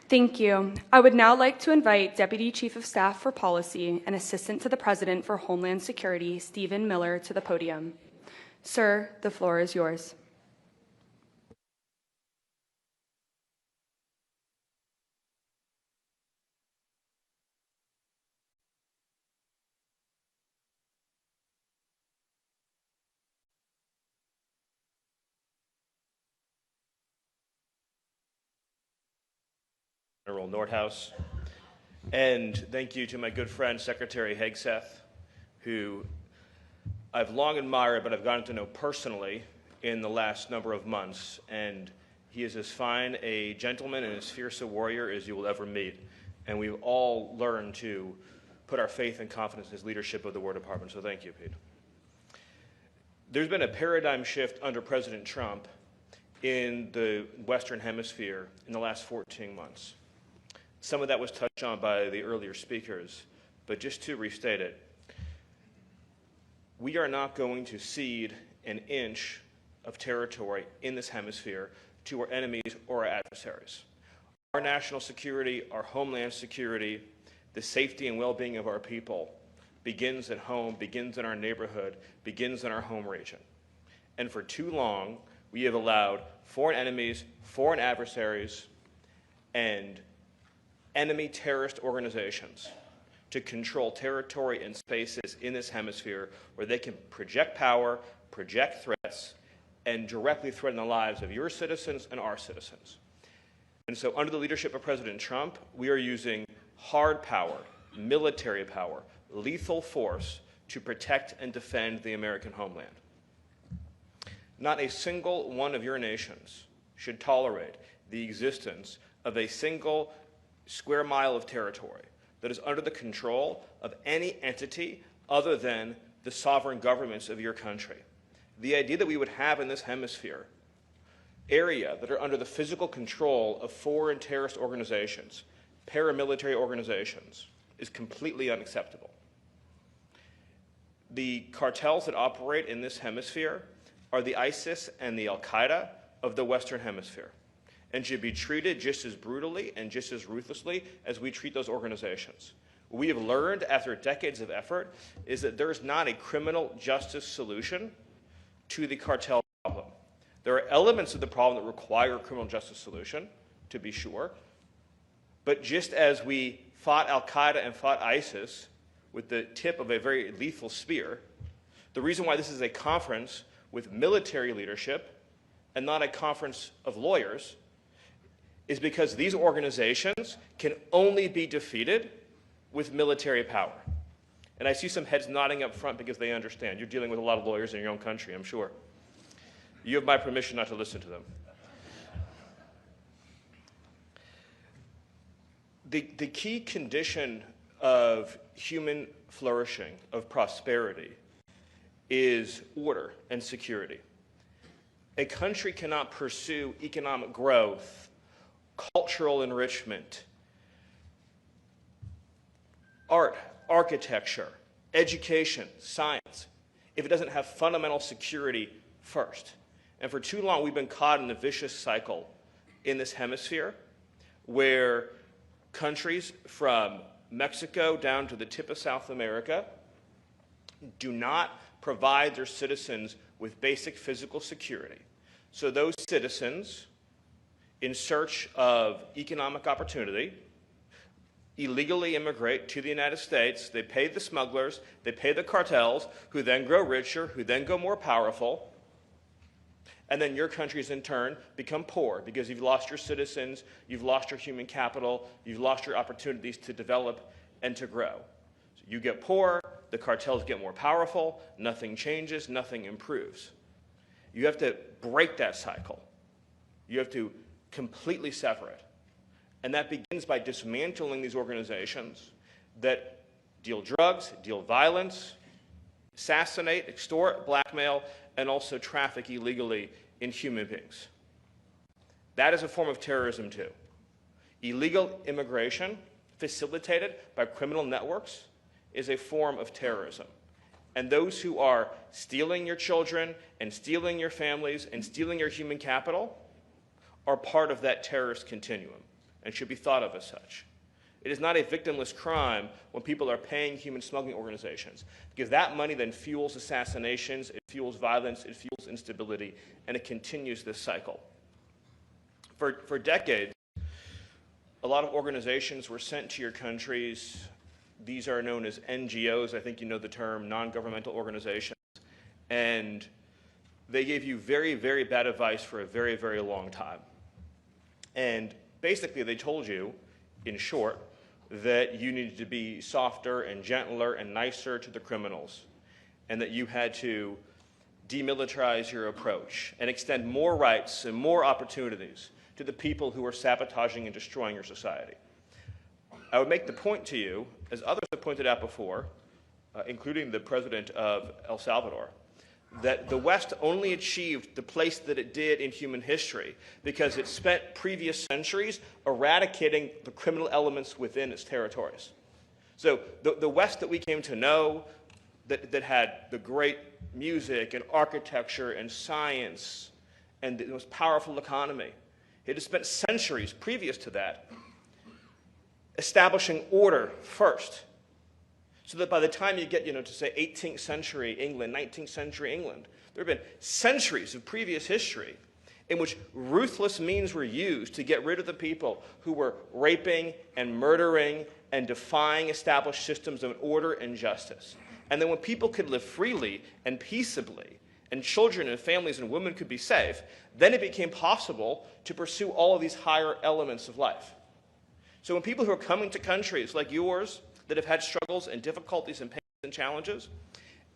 Thank you. I would now like to invite Deputy Chief of Staff for Policy and Assistant to the President for Homeland Security, Stephen Miller, to the podium. Sir, the floor is yours. General Nordhaus, and thank you to my good friend Secretary Hegseth, who I've long admired but I've gotten to know personally in the last number of months, and he is as fine a gentleman and as fierce a warrior as you will ever meet, and we've all learned to put our faith and confidence in his leadership of the War Department, so thank you, Pete. There's been a paradigm shift under President Trump in the Western Hemisphere in the last 14 months. Some of that was touched on by the earlier speakers, but just to restate it, we are not going to cede an inch of territory in this hemisphere to our enemies or our adversaries. Our national security, our homeland security, the safety and well-being of our people begins at home, begins in our neighborhood, begins in our home region. And for too long, we have allowed foreign enemies, foreign adversaries, and enemy terrorist organizations to control territory and spaces in this hemisphere where they can project power, project threats, and directly threaten the lives of your citizens and our citizens. And so under the leadership of President Trump, we are using hard power, military power, lethal force to protect and defend the American homeland. Not a single one of your nations should tolerate the existence of a single square mile of territory that is under the control of any entity other than the sovereign governments of your country. The idea that we would have in this hemisphere area that are under the physical control of foreign terrorist organizations, paramilitary organizations, is completely unacceptable. The cartels that operate in this hemisphere are the ISIS and the Al-Qaeda of the Western Hemisphere, and should be treated just as brutally and just as ruthlessly as we treat those organizations. What we have learned after decades of effort is that there is not a criminal justice solution to the cartel problem. There are elements of the problem that require a criminal justice solution, to be sure, but just as we fought Al-Qaeda and fought ISIS with the tip of a very lethal spear, the reason why this is a conference with military leadership and not a conference of lawyers is because these organizations can only be defeated with military power. And I see some heads nodding up front because they understand. You're dealing with a lot of lawyers in your own country, I'm sure. You have my permission not to listen to them. The key condition of human flourishing, of prosperity, is order and security. A country cannot pursue economic growth, cultural enrichment, art, architecture, education, science, if it doesn't have fundamental security first. And for too long, we've been caught in a vicious cycle in this hemisphere where countries from Mexico down to the tip of South America do not provide their citizens with basic physical security. So those citizens, in search of economic opportunity, illegally immigrate to the United States. They pay the smugglers, they pay the cartels, who then grow richer, who then go more powerful, and then your countries in turn become poor because you've lost your citizens, you've lost your human capital, you've lost your opportunities to develop and to grow. So you get poor, the cartels get more powerful, nothing changes, nothing improves. You have to break that cycle. You have to completely sever it. And that begins by dismantling these organizations that deal drugs, deal violence, assassinate, extort, blackmail, and also traffic illegally in human beings. That is a form of terrorism too. Illegal immigration facilitated by criminal networks is a form of terrorism. And those who are stealing your children and stealing your families and stealing your human capital are part of that terrorist continuum. and should be thought of as such. It is not a victimless crime when people are paying human smuggling organizations, because that money then fuels assassinations, it fuels violence, it fuels instability, and it continues this cycle. For decades, a lot of organizations were sent to your countries. These are known as NGOs. I think you know the term, non-governmental organizations. And they gave you very, very bad advice for a very, very long time. And basically, they told you, in short, that you needed to be softer and gentler and nicer to the criminals, and that you had to demilitarize your approach and extend more rights and more opportunities to the people who are sabotaging and destroying your society. I would make the point to you, as others have pointed out before, including the president of El Salvador, that the West only achieved the place that it did in human history because it spent previous centuries eradicating the criminal elements within its territories. So the West that we came to know, that had the great music and architecture and science and the most powerful economy, it has spent centuries previous to that establishing order first, so that by the time you get, to say 18th century England, 19th century England, there have been centuries of previous history in which ruthless means were used to get rid of the people who were raping and murdering and defying established systems of order and justice. And then when people could live freely and peaceably, and children and families and women could be safe, then it became possible to pursue all of these higher elements of life. So when people who are coming to countries like yours that have had struggles and difficulties and pains and challenges,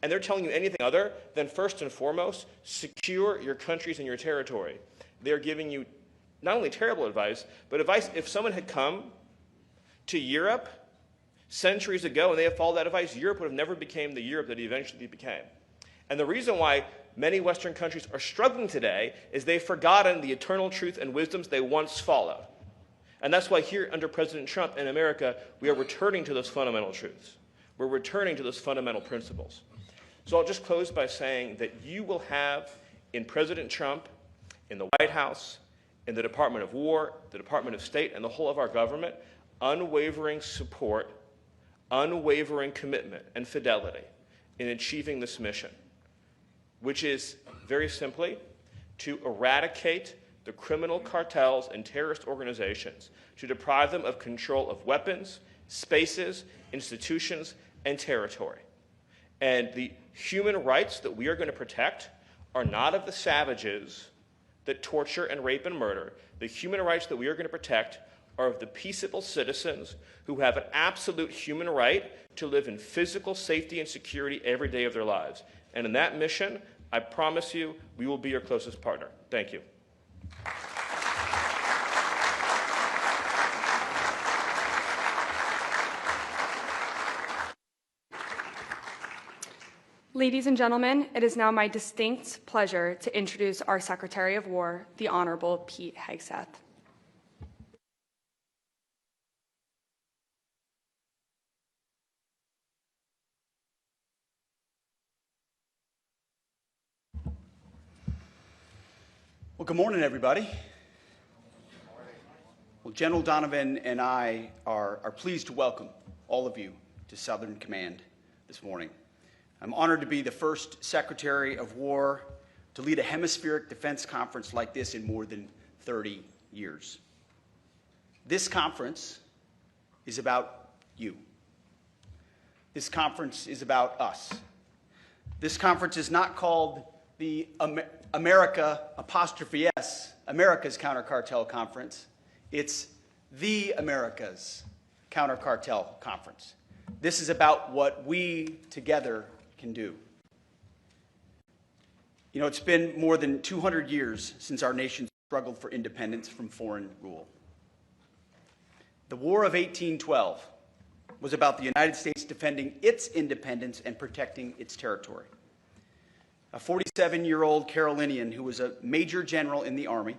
and they're telling you anything other than first and foremost, secure your countries and your territory, they're giving you not only terrible advice, but advice if someone had come to Europe centuries ago and they had followed that advice, Europe would have never become the Europe that it eventually became. And the reason why many Western countries are struggling today is they've forgotten the eternal truth and wisdoms they once followed. And that's why here under President Trump in America, we are returning to those fundamental truths. We're returning to those fundamental principles. So I'll just close by saying that you will have in President Trump, in the White House, in the Department of War, the Department of State, and the whole of our government, unwavering support, unwavering commitment, and fidelity in achieving this mission, which is very simply to eradicate the criminal cartels and terrorist organizations, to deprive them of control of weapons, spaces, institutions, and territory. And the human rights that we are going to protect are not of the savages that torture and rape and murder. The human rights that we are going to protect are of the peaceable citizens who have an absolute human right to live in physical safety and security every day of their lives. And in that mission, I promise you, we will be your closest partner. Thank you. Ladies and gentlemen, it is now my distinct pleasure to introduce our Secretary of War, the Honorable Pete Hegseth. Well, good morning, everybody. Well, General Donovan and I are pleased to welcome all of you to Southern Command this morning. I'm honored to be the first Secretary of War to lead a hemispheric defense conference like this in more than 30 years. This conference is about you. This conference is about us. This conference is not called the America apostrophe S, America's Counter Cartel Conference. It's the America's Counter Cartel Conference. This is about what we together can do. You know, it's been more than 200 years since our nation struggled for independence from foreign rule. The War of 1812 was about the United States defending its independence and protecting its territory. A 47-year-old Carolinian who was a major general in the Army,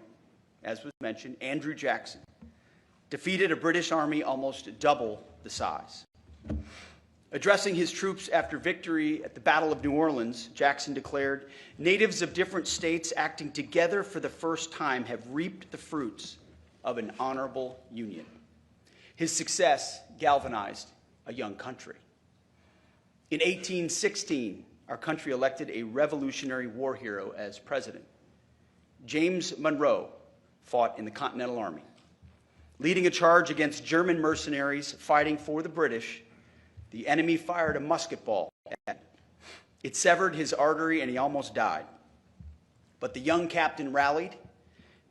as was mentioned, Andrew Jackson, defeated a British army almost double the size. Addressing his troops after victory at the Battle of New Orleans, Jackson declared, "Natives of different states acting together for the first time have reaped the fruits of an honorable union. His success galvanized a young country. In 1816, our country elected a Revolutionary War hero as president. James Monroe fought in the Continental Army, leading a charge against German mercenaries fighting for the British. The enemy fired a musket ball at him. It severed his artery and he almost died. But the young captain rallied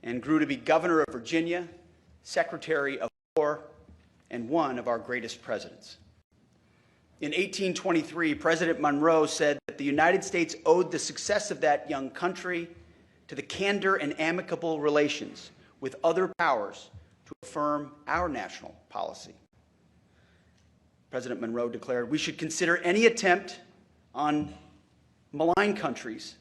and grew to be governor of Virginia, Secretary of War, and one of our greatest presidents. In 1823, President Monroe said that the United States owed the success of that young country to the candor and amicable relations with other powers to affirm our national policy. President Monroe declared, "We should consider any attempt on malign countries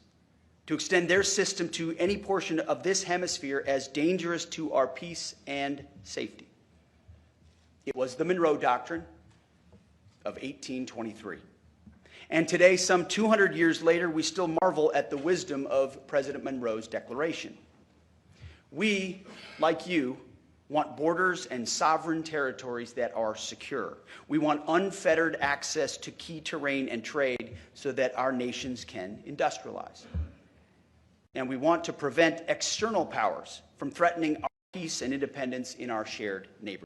to extend their system to any portion of this hemisphere as dangerous to our peace and safety." It was the Monroe Doctrine of 1823. And today, some 200 years later, we still marvel at the wisdom of President Monroe's declaration. We, like you, want borders and sovereign territories that are secure. We want unfettered access to key terrain and trade so that our nations can industrialize. And we want to prevent external powers from threatening our peace and independence in our shared neighborhood.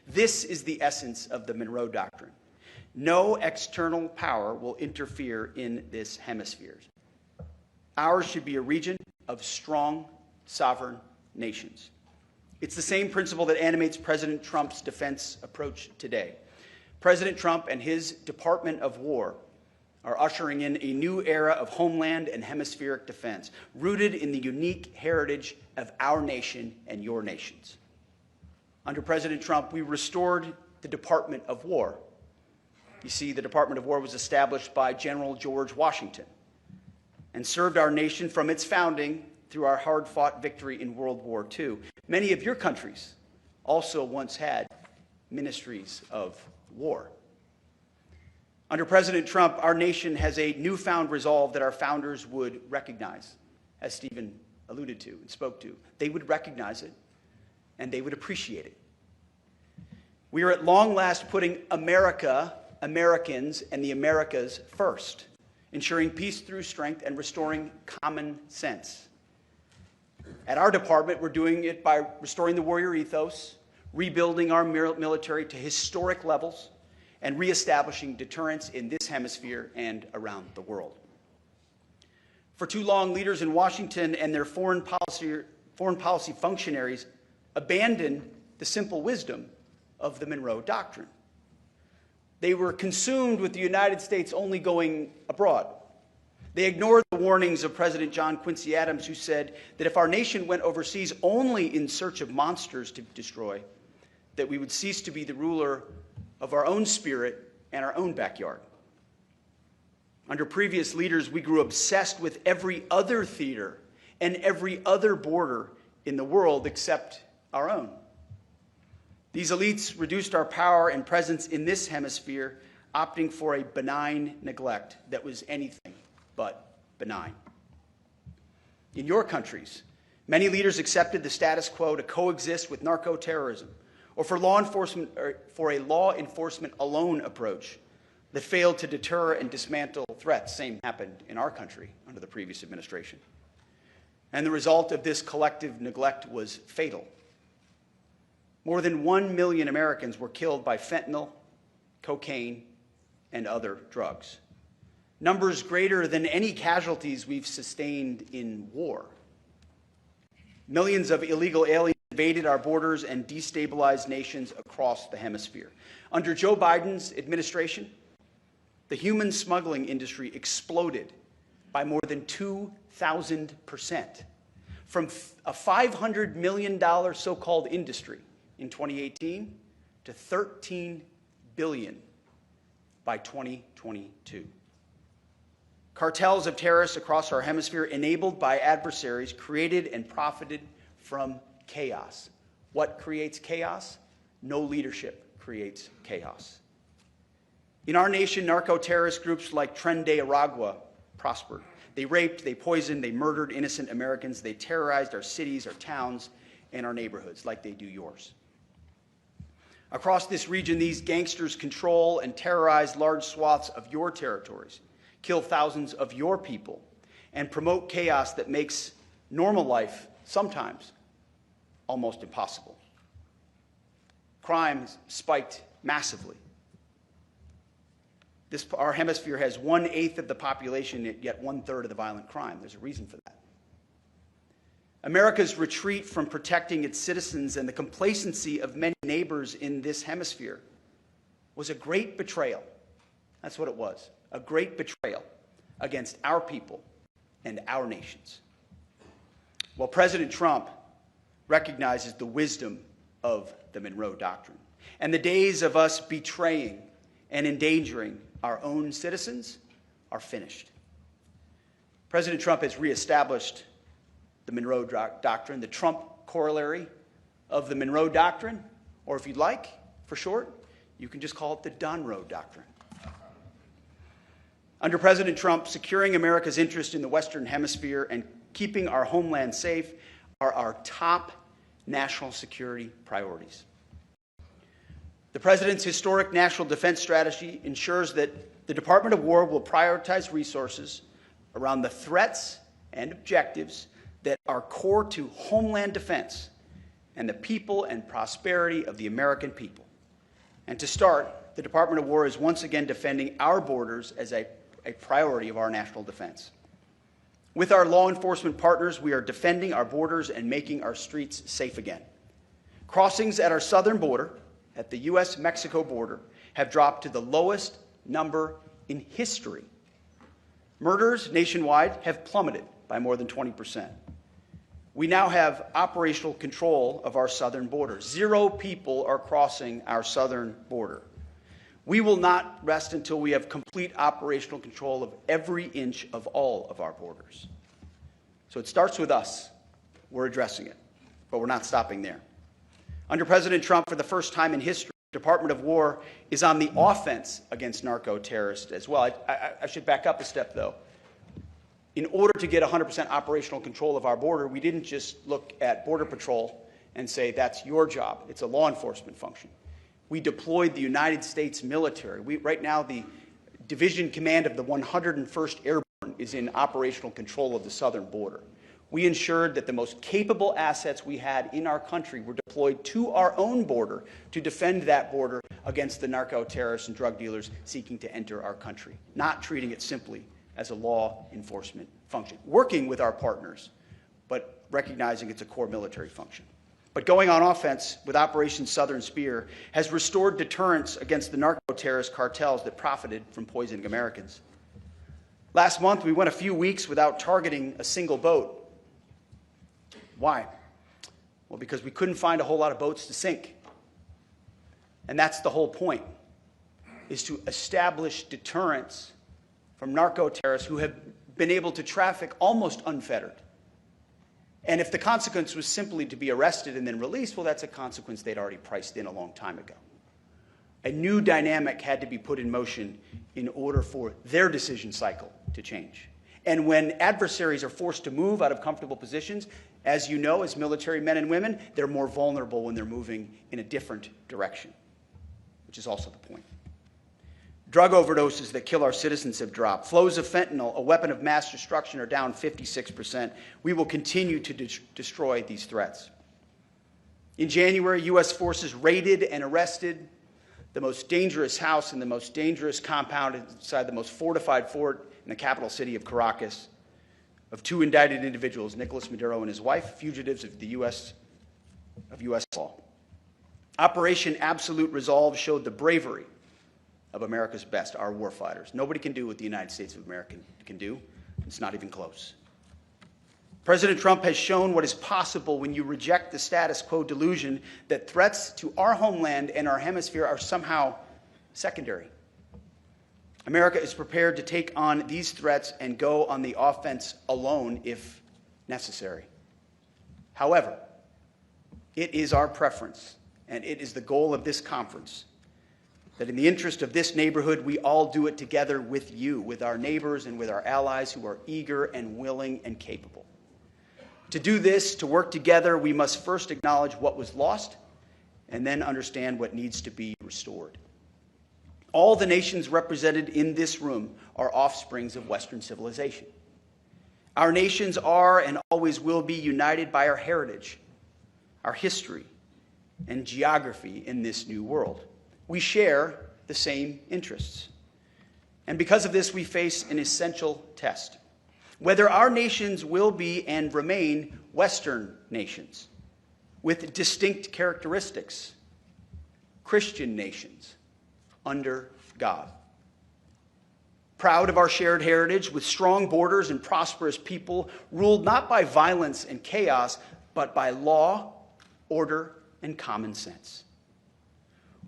This is the essence of the Monroe Doctrine. No external power will interfere in this hemisphere. Ours should be a region of strong, sovereign nations. It's the same principle that animates President Trump's defense approach today. President Trump and his Department of War are ushering in a new era of homeland and hemispheric defense, rooted in the unique heritage of our nation and your nations. Under President Trump, we restored the Department of War. You see, the Department of War was established by General George Washington and served our nation from its founding through our hard-fought victory in World War II. Many of your countries also once had ministries of war. Under President Trump, our nation has a newfound resolve that our founders would recognize, as Stephen alluded to and spoke to. They would recognize it, and they would appreciate it. We are at long last putting America, Americans, and the Americas first, ensuring peace through strength and restoring common sense. At our department, we're doing it by restoring the warrior ethos, rebuilding our military to historic levels, and reestablishing deterrence in this hemisphere and around the world. For too long, leaders in Washington and their foreign policy functionaries abandoned the simple wisdom of the Monroe Doctrine. They were consumed with the United States only going abroad. They ignored the warnings of President John Quincy Adams, who said that if our nation went overseas only in search of monsters to destroy, that we would cease to be the ruler of our own spirit and our own backyard. Under previous leaders, we grew obsessed with every other theater and every other border in the world except our own. These elites reduced our power and presence in this hemisphere, opting for a benign neglect that was anything but benign. In your countries, many leaders accepted the status quo to coexist with narco-terrorism, or for a law enforcement alone approach that failed to deter and dismantle threats. Same happened in our country under the previous administration. And the result of this collective neglect was fatal. More than 1 million Americans were killed by fentanyl, cocaine, and other drugs. Numbers greater than any casualties we've sustained in war. Millions of illegal aliens invaded our borders and destabilized nations across the hemisphere. Under Joe Biden's administration, the human smuggling industry exploded by more than 2,000%, from a $500 million so-called industry in 2018 to $13 billion by 2022. Cartels of terrorists across our hemisphere, enabled by adversaries, created and profited from chaos. What creates chaos? No leadership creates chaos. In our nation, narco-terrorist groups like Tren de Aragua prospered. They raped, they poisoned, they murdered innocent Americans. They terrorized our cities, our towns, in our neighborhoods like they do yours. Across this region, these gangsters control and terrorize large swaths of your territories, kill thousands of your people, and promote chaos that makes normal life sometimes almost impossible. Crime has spiked massively. Our hemisphere has 1/8 of the population, yet 1/3 of the violent crime. There's a reason for that. America's retreat from protecting its citizens and the complacency of many neighbors in this hemisphere was a great betrayal. That's what it was, a great betrayal against our people and our nations. Well, President Trump recognizes the wisdom of the Monroe Doctrine, and the days of us betraying and endangering our own citizens are finished. President Trump has reestablished the Monroe Doctrine, the Trump corollary of the Monroe Doctrine, or if you'd like, for short, you can just call it the Donro Doctrine. Under President Trump, securing America's interest in the Western Hemisphere and keeping our homeland safe are our top national security priorities. The President's historic national defense strategy ensures that the Department of War will prioritize resources around the threats and objectives that are core to homeland defense and the people and prosperity of the American people. And to start, the Department of War is once again defending our borders as a priority of our national defense. With our law enforcement partners, we are defending our borders and making our streets safe again. Crossings at our southern border, at the U.S.-Mexico border, have dropped to the lowest number in history. Murders nationwide have plummeted by more than 20%. We now have operational control of our southern border. 0 people are crossing our southern border. We will not rest until we have complete operational control of every inch of all of our borders. So it starts with us. We're addressing it, but we're not stopping there. Under President Trump, for the first time in history, the Department of War is on the offense against narco-terrorists as well. I should back up a step, though. In order to get 100% operational control of our border, we didn't just look at Border Patrol and say, that's your job. It's a law enforcement function. We deployed the United States military. Right now, the division command of the 101st Airborne is in operational control of the southern border. We ensured that the most capable assets we had in our country were deployed to our own border to defend that border against the narco-terrorists and drug dealers seeking to enter our country, not treating it simply as a law enforcement function, working with our partners, but recognizing it's a core military function. But going on offense with Operation Southern Spear has restored deterrence against the narco-terrorist cartels that profited from poisoning Americans. Last month, we went a few weeks without targeting a single boat. Why? Well, because we couldn't find a whole lot of boats to sink. And that's the whole point, is to establish deterrence from narco-terrorists who have been able to traffic almost unfettered. And if the consequence was simply to be arrested and then released, well, that's a consequence they'd already priced in a long time ago. A new dynamic had to be put in motion in order for their decision cycle to change. And when adversaries are forced to move out of comfortable positions, as you know, as military men and women, they're more vulnerable when they're moving in a different direction, which is also the point. Drug overdoses that kill our citizens have dropped. Flows of fentanyl, a weapon of mass destruction, are down 56%. We will continue to destroy these threats. In January, U.S. forces raided and arrested the most dangerous house and the most dangerous compound inside the most fortified fort in the capital city of Caracas, of 2 indicted individuals, Nicolas Maduro and his wife, fugitives of U.S. law. Operation Absolute Resolve showed the bravery of America's best, our warfighters. Nobody can do what the United States of America can do. It's not even close. President Trump has shown what is possible when you reject the status quo delusion that threats to our homeland and our hemisphere are somehow secondary. America is prepared to take on these threats and go on the offense alone if necessary. However, it is our preference, and it is the goal of this conference, that in the interest of this neighborhood, we all do it together with you, with our neighbors and with our allies who are eager and willing and capable. To do this, to work together, we must first acknowledge what was lost and then understand what needs to be restored. All the nations represented in this room are offsprings of Western civilization. Our nations are and always will be united by our heritage, our history, and geography in this new world. We share the same interests. And because of this, we face an essential test. Whether our nations will be and remain Western nations with distinct characteristics, Christian nations under God. Proud of our shared heritage with strong borders and prosperous people ruled not by violence and chaos, but by law, order, and common sense.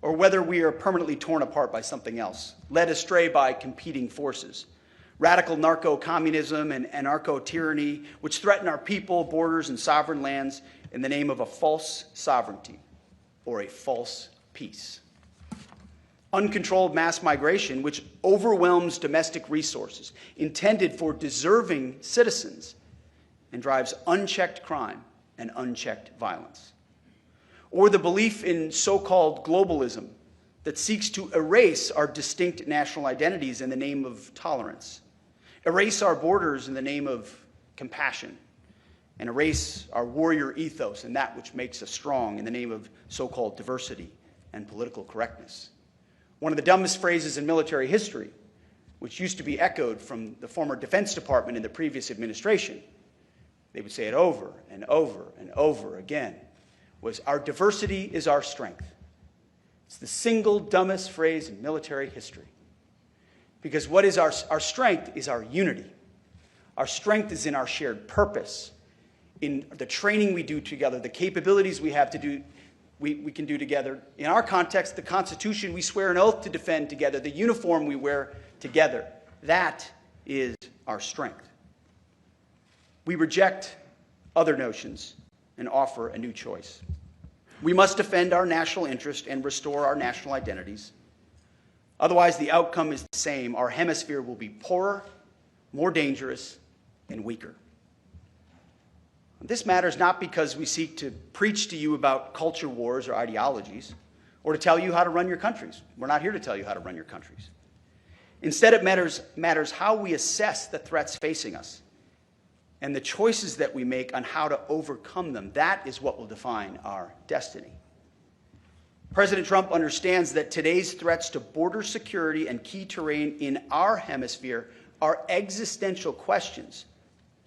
Or whether we are permanently torn apart by something else, led astray by competing forces, radical narco-communism and anarcho-tyranny, which threaten our people, borders, and sovereign lands in the name of a false sovereignty or a false peace. Uncontrolled mass migration, which overwhelms domestic resources intended for deserving citizens and drives unchecked crime and unchecked violence. Or the belief in so-called globalism that seeks to erase our distinct national identities in the name of tolerance, erase our borders in the name of compassion, and erase our warrior ethos and that which makes us strong in the name of so-called diversity and political correctness. One of the dumbest phrases in military history, which used to be echoed from the former Defense Department in the previous administration, they would say it over and over and over again, was our diversity is our strength. It's the single dumbest phrase in military history. Because what is our strength is our unity. Our strength is in our shared purpose, in the training we do together, the capabilities we have to do, we can do together. In our context, the Constitution we swear an oath to defend together, the uniform we wear together. That is our strength. We reject other notions and offer a new choice. We must defend our national interest and restore our national identities. Otherwise, the outcome is the same. Our hemisphere will be poorer, more dangerous, and weaker. This matters not because we seek to preach to you about culture wars or ideologies, or to tell you how to run your countries. We're not here to tell you how to run your countries. Instead, it matters how we assess the threats facing us and the choices that we make on how to overcome them. That is what will define our destiny. President Trump understands that today's threats to border security and key terrain in our hemisphere are existential questions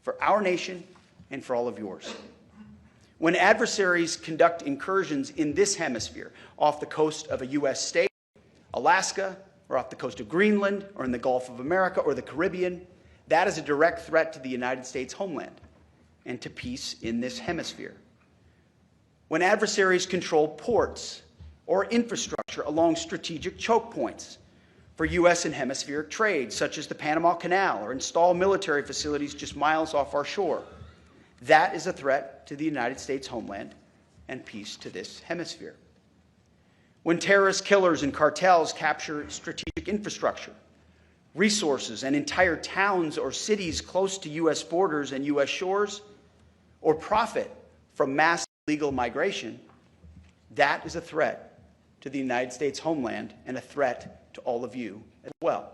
for our nation and for all of yours. When adversaries conduct incursions in this hemisphere, off the coast of a U.S. state, Alaska, or off the coast of Greenland, or in the Gulf of America, or the Caribbean, that is a direct threat to the United States homeland and to peace in this hemisphere. When adversaries control ports or infrastructure along strategic choke points for U.S. and hemispheric trade, such as the Panama Canal, or install military facilities just miles off our shore, that is a threat to the United States homeland and peace to this hemisphere. When terrorist killers and cartels capture strategic infrastructure, resources, and entire towns or cities close to U.S. borders and U.S. shores, or profit from mass illegal migration, that is a threat to the United States homeland and a threat to all of you as well.